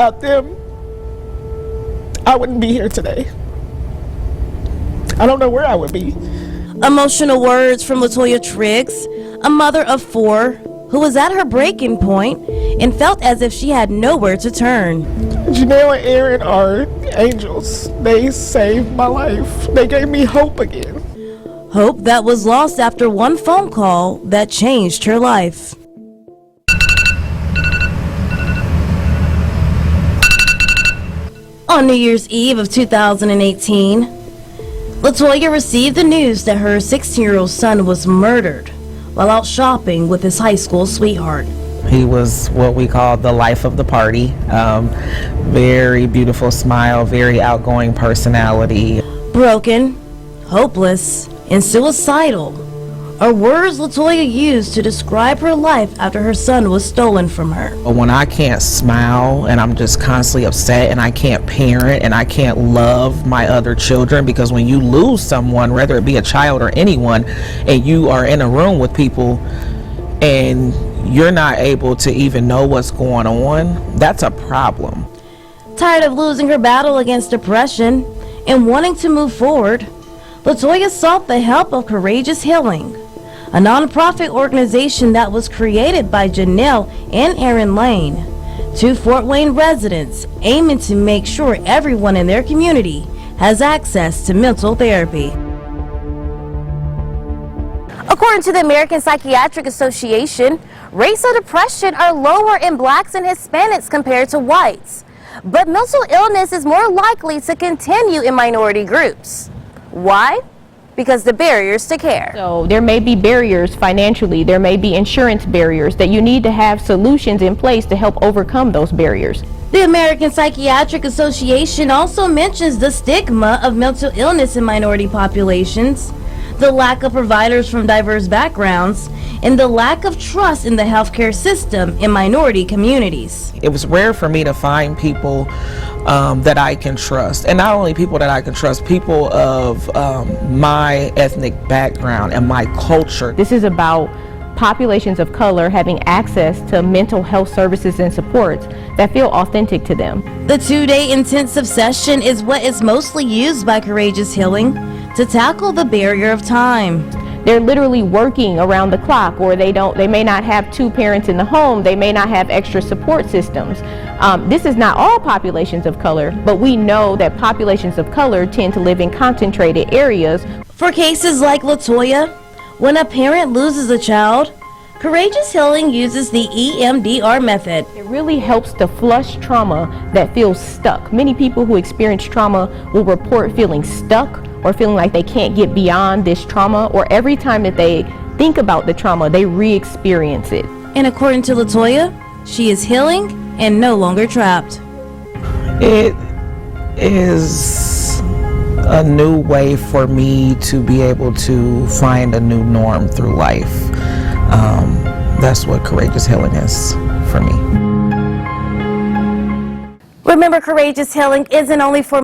without them, I wouldn't be here today. I don't know where I would be. Emotional words from LaToya Triggs, a mother of 4 who was at her breaking point and felt as if she had nowhere to turn. Janelle and Aaron are angels. They saved my life. They gave me hope again. Hope that was lost after one phone call that changed her life. On New Year's Eve of 2018, LaToya received the news that her 16-year-old son was murdered while out shopping with his high school sweetheart. He was what we call the life of the party. Very beautiful smile, very outgoing personality. Broken, hopeless, and suicidal are words LaToya used to describe her life after her son was stolen from her. When I can't smile and I'm just constantly upset and I can't parent and I can't love my other children, because when you lose someone, whether it be a child or anyone, and you are in a room with people and you're not able to even know what's going on, that's a problem. Tired of losing her battle against depression and wanting to move forward, LaToya sought the help of Courageous Healing, a nonprofit organization that was created by Janelle and Aaron Lane, 2 Fort Wayne residents aiming to make sure everyone in their community has access to mental therapy. According to the American Psychiatric Association, rates of depression are lower in blacks and Hispanics compared to whites, but mental illness is more likely to continue in minority groups. Why? Because the barriers to care. So there may be barriers financially, there may be insurance barriers that you need to have solutions in place to help overcome those barriers. The American Psychiatric Association also mentions the stigma of mental illness in minority populations, the lack of providers from diverse backgrounds, and the lack of trust in the healthcare system in minority communities. It was rare for me to find people that I can trust, and not only people that I can trust, people of my ethnic background and my culture. This is about populations of color having access to mental health services and supports that feel authentic to them. The 2-day intensive session is what is mostly used by Courageous Healing to tackle the barrier of time. They're literally working around the clock, or they may not have 2 parents in the home, they may not have extra support systems. This is not all populations of color, but we know that populations of color tend to live in concentrated areas. For cases like LaToya, when a parent loses a child, Courageous Healing uses the EMDR method. It really helps to flush trauma that feels stuck. Many people who experience trauma will report feeling stuck or feeling like they can't get beyond this trauma, or every time that they think about the trauma, they re-experience it. And according to LaToya, she is healing and no longer trapped. It is a new way for me to be able to find a new norm through life. That's what Courageous Healing is for me. Remember, Courageous Healing isn't only for